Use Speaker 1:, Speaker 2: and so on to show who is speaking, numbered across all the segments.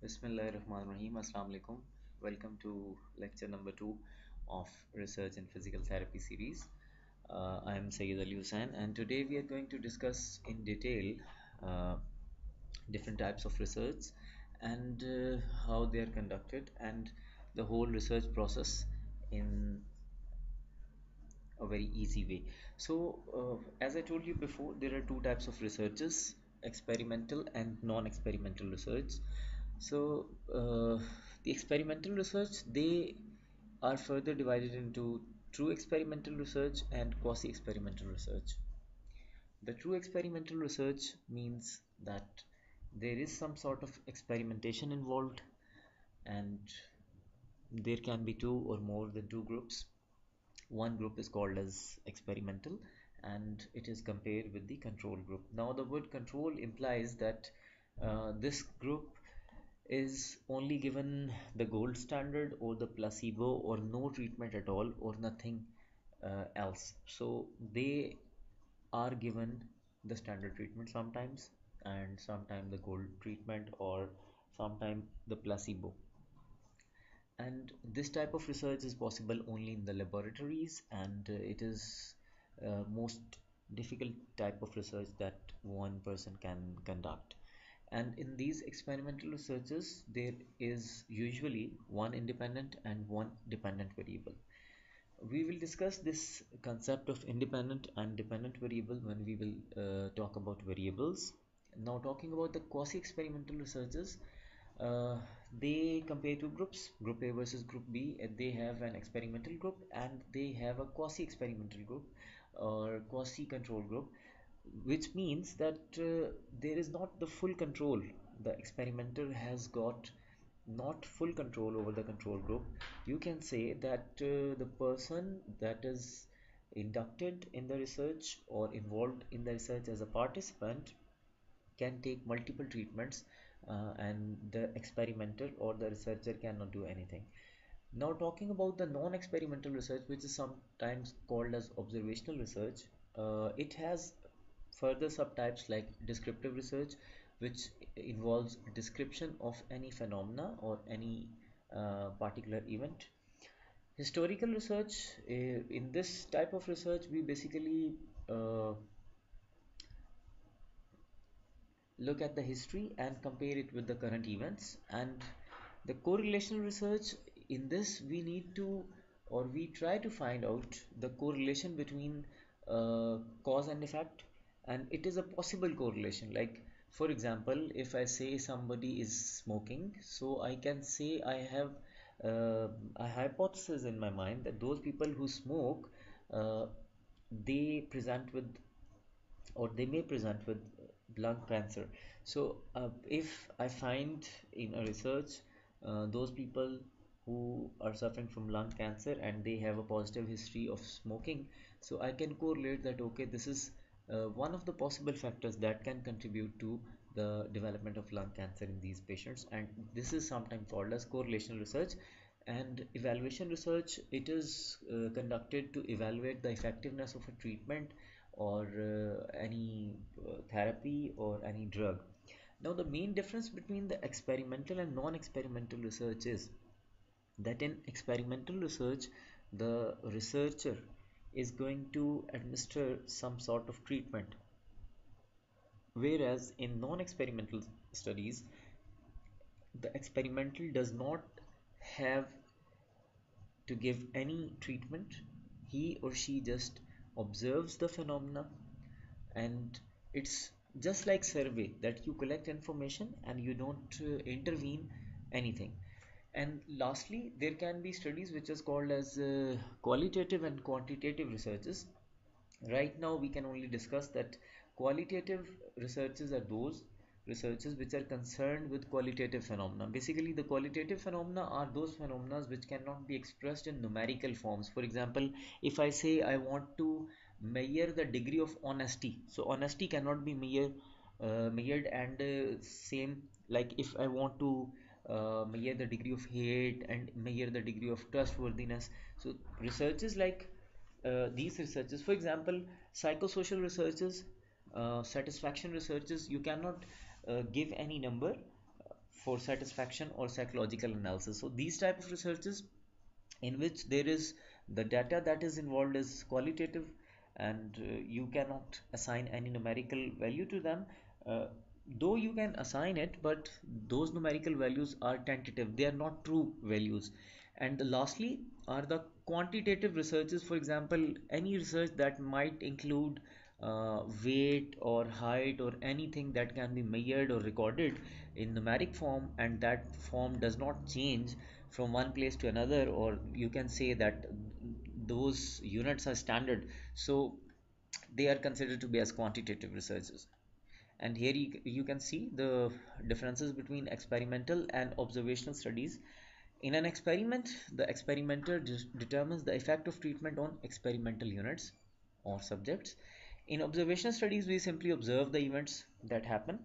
Speaker 1: Bismillahirrahmanirrahim. Assalamu alaikum. Welcome to lecture number 2 of Research in Physical Therapy series. I am Sayyid Ali Hussain, and today we are going to discuss in detail uh, different types of research and how they are conducted and the whole research process in a very easy way. So, as I told you before, there are two types of researches: experimental and non-experimental research. So, the experimental research, they are further divided into true experimental research and quasi-experimental research. The true experimental research means that there is some sort of experimentation involved, and there can be two or more than two groups. One group is called as experimental, and it is compared with the control group. Now the word control implies that this group is only given the gold standard or the placebo or no treatment at all or nothing else. So they are given the standard treatment sometimes, and sometimes the gold treatment, or sometimes the placebo. And this type of research is possible only in the laboratories, and it is most difficult type of research that one person can conduct. And in these experimental researches, there is usually one independent and one dependent variable. We will discuss this concept of independent and dependent variable when we will talk about variables. Now, talking about the quasi-experimental researches, uh, they compare two groups, group A versus group B. They have an experimental group and they have a quasi-experimental group or quasi-control group, which means that there is not the full control. The experimenter has got not full control over the control group. You can say that the person that is inducted in the research or involved in the research as a participant can take multiple treatments, and the experimenter or the researcher cannot do anything. Now, talking about the non-experimental research, which is sometimes called as observational research, it has further subtypes like descriptive research, which involves description of any phenomena or any particular event. Historical research, in this type of research, we basically look at the history and compare it with the current events. And the correlational research, in this we need to, or we try to find out the correlation between cause and effect, and it is a possible correlation. Like, for example, if I say somebody is smoking, so I can say I have a hypothesis in my mind that those people who smoke, uh, they present with, or they may present with, lung cancer. So if I find in a research those people who are suffering from lung cancer and they have a positive history of smoking, so I can correlate that okay, this is one of the possible factors that can contribute to the development of lung cancer in these patients, and this is sometimes called as correlational research. And evaluation research, it is conducted to evaluate the effectiveness of a treatment or any therapy or any drug. Now, the main difference between the experimental and non-experimental research is that in experimental research, the researcher is going to administer some sort of treatment, whereas in non-experimental studies, the experimental does not have to give any treatment. He or she just observes the phenomena, and it's just like survey that you collect information and you don't intervene anything. And lastly, there can be studies which is called as qualitative and quantitative researches. Right now we can only discuss that qualitative researches are those researches which are concerned with qualitative phenomena. Basically, the qualitative phenomena are those phenomena which cannot be expressed in numerical forms. For example, if I say I want to measure the degree of honesty, so honesty cannot be measured, and same like if I want to measure the degree of hate and measure the degree of trustworthiness. So researches like these researches, for example, psychosocial researches, satisfaction researches, you cannot give any number, for satisfaction or psychological analysis. So these type of researches in which there is the data that is involved is qualitative, and you cannot assign any numerical value to them, uh, though you can assign it, but those numerical values are tentative, they are not true values. And lastly are the quantitative researches. For example, any research that might include weight or height or anything that can be measured or recorded in numeric form, and that form does not change from one place to another, or you can say that those units are standard, so they are considered to be as quantitative researches. And here you can see the differences between experimental and observational studies. In an experiment, the experimenter determines the effect of treatment on experimental units or subjects. In observational studies, we simply observe the events that happen,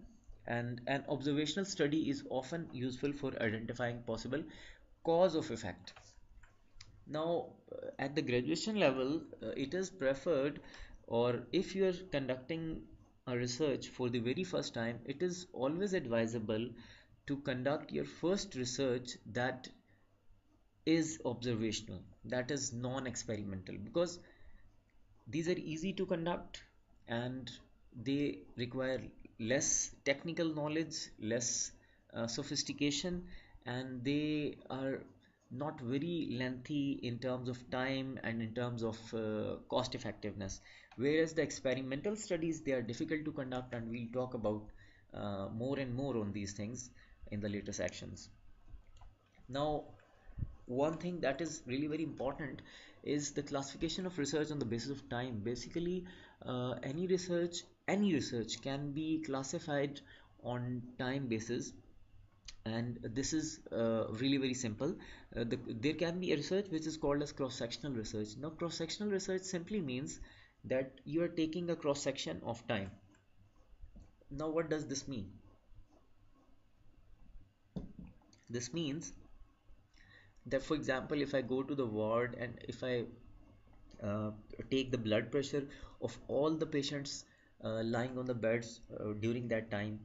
Speaker 1: and an observational study is often useful for identifying possible cause of effect. Now, at the graduation level, it is preferred, or if you are conducting a research for the very first time, it is always advisable to conduct your first research that is observational, that is non-experimental, because these are easy to conduct and they require less technical knowledge, less sophistication, and they are not very lengthy in terms of time and in terms of cost effectiveness. Whereas the experimental studies, they are difficult to conduct, and we'll talk about more and more on these things in the later sections. Now, one thing that is really very important is the classification of research on the basis of time. Basically, any research can be classified on time basis, and this is really very simple. There can be a research which is called as cross-sectional research. Now, cross-sectional research simply means that you are taking a cross section of time. Now, what does this mean? This means that, for example, if I go to the ward and if I uh, take the blood pressure of all the patients lying on the beds during that time,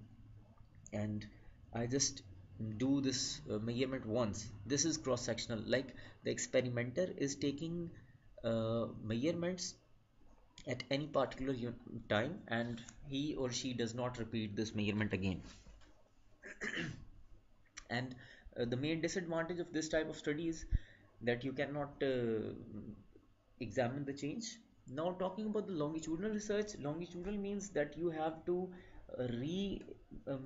Speaker 1: and I just do this measurement once, this is cross sectional. Like, the experimenter is taking measurements at any particular time, and he or she does not repeat this measurement again. And the main disadvantage of this type of study is that you cannot examine the change. Now, talking about the longitudinal research, longitudinal means that you have to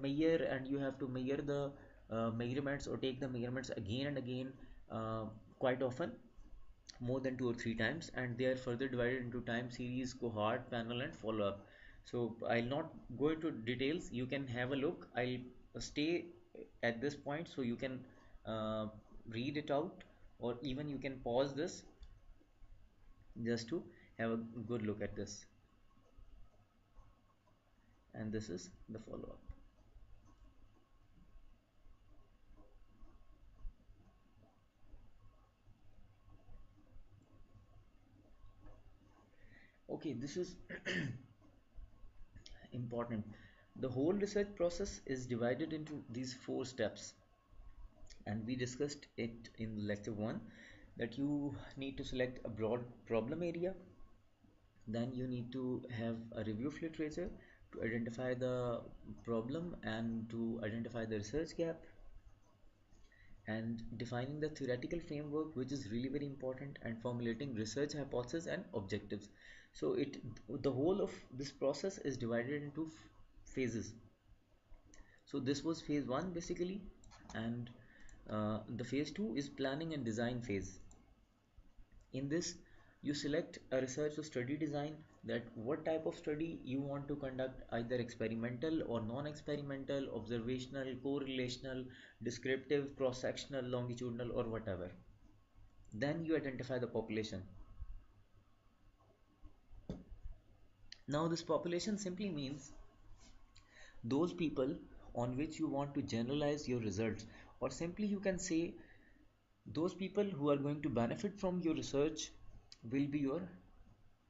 Speaker 1: measure, and you have to measure the measurements, or take the measurements again and again, uh, quite often, more than 2 or 3 times, and they are further divided into time series, cohort, panel, and follow-up. So I'll not go into details, you can have a look. I'll stay at this point so you can uh, read it out, or even you can pause this just to have a good look at this. And this is the follow-up. Okay, this is important. The whole research process is divided into these 4 steps, and we discussed it in lecture 1, that you need to select a broad problem area, then you need to have a review of literature to identify the problem and to identify the research gap, and defining the theoretical framework, which is really very important, and formulating research hypotheses and objectives. So the whole of this process is divided into phases. So this was phase 1 basically, and the phase 2 is planning and design phase. In this, you select a research or study design, that what type of study you want to conduct, either experimental or non-experimental, observational, correlational, descriptive, cross-sectional, longitudinal, or whatever. Then you identify the population. Now, this population simply means those people on which you want to generalize your results, or simply you can say those people who are going to benefit from your research will be your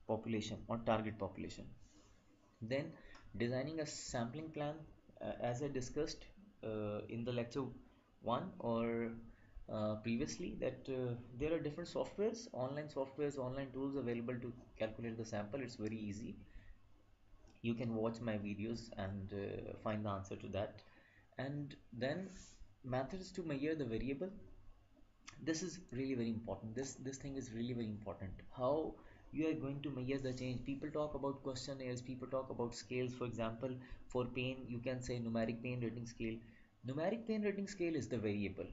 Speaker 1: population or target population. Then, designing a sampling plan, as I discussed, in the lecture one or previously that there are different softwares, online tools available to calculate the sample. It's very easy. You can watch my videos and find the answer to that. And then methods to measure the variable. This is really very important. This thing is really very important. How you are going to measure the change. People talk about questionnaires, people talk about scales. For example, for pain you can say numeric pain rating scale. Numeric pain rating scale is the variable,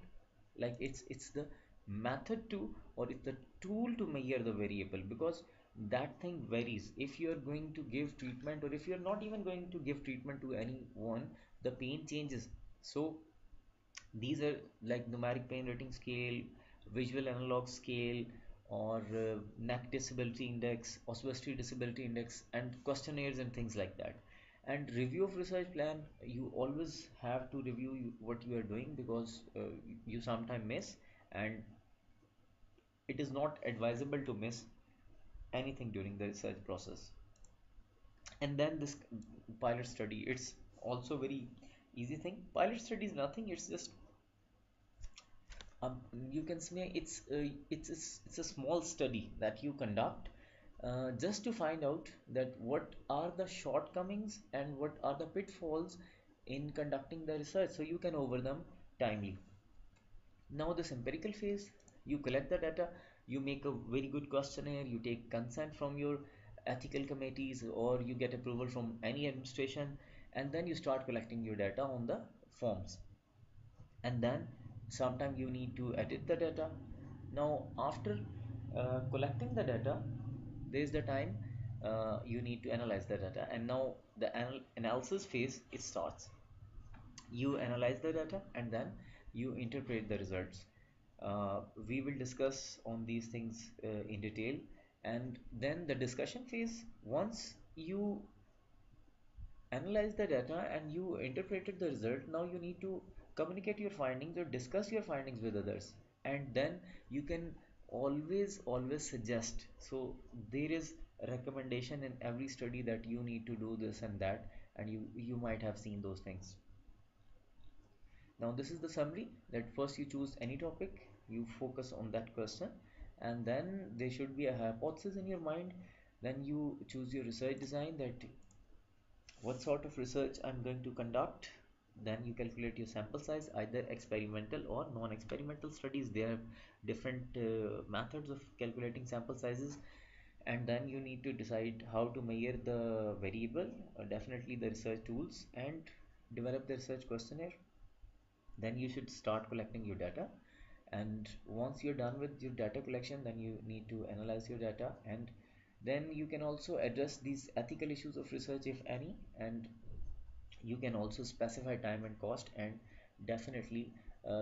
Speaker 1: like it's the method to, or it's the tool to measure the variable, because that thing varies. If you are going to give treatment, or if you are not even going to give treatment to anyone, the pain changes. So these are like numeric pain rating scale, visual analog scale, or neck disability index, oswestry disability index, and questionnaires and things like that. And review of research plan, you always have to review what you are doing, because you sometimes miss, and it is not advisable to miss anything during the research process. And then this pilot study, it's also very easy thing. Pilot study is nothing, it's just um, you can say it's a small study that you conduct just to find out that what are the shortcomings and what are the pitfalls in conducting the research, so you can over them timely. Now this empirical phase, you collect the data, you make a very good questionnaire, you take consent from your ethical committees, or you get approval from any administration, and then you start collecting your data on the forms. And then sometime you need to edit the data. Now after collecting the data, there is the time you need to analyze the data, and now the analysis phase, it starts. You analyze the data and then you interpret the results. We will discuss on these things in detail. And then the discussion phase, once you analyze the data and you interpreted the result, now you need to communicate your findings or discuss your findings with others. And then you can always suggest. So there is a recommendation in every study that you need to do this and that, and you might have seen those things. Now this is the summary, that first you choose any topic, you focus on that question, and then there should be a hypothesis in your mind. Then you choose your research design, that what sort of research I'm going to conduct. Then you calculate your sample size, either experimental or non-experimental studies. There are different methods of calculating sample sizes. And then you need to decide how to measure the variable, definitely the research tools, and develop the research questionnaire. Then you should start collecting your data, and once you're done with your data collection, then you need to analyze your data. And then you can also address these ethical issues of research, if any, and you can also specify time and cost. And definitely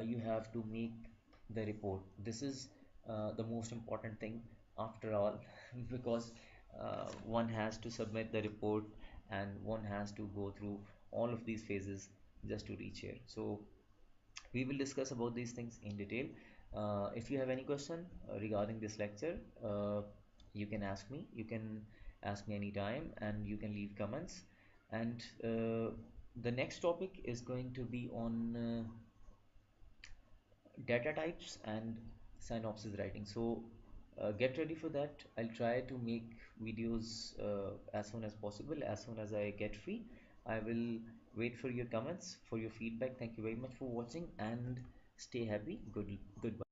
Speaker 1: you have to make the report. This is the most important thing after all because one has to submit the report, and one has to go through all of these phases just to reach here. So we will discuss about these things in detail. If you have any question regarding this lecture, you can ask me. You can ask me anytime, and you can leave comments. And the next topic is going to be on data types and synopsis writing. So get ready for that. I'll try to make videos as soon as possible, as soon as I get free. I will wait for your comments, for your feedback. Thank you very much for watching, and stay happy. Goodbye.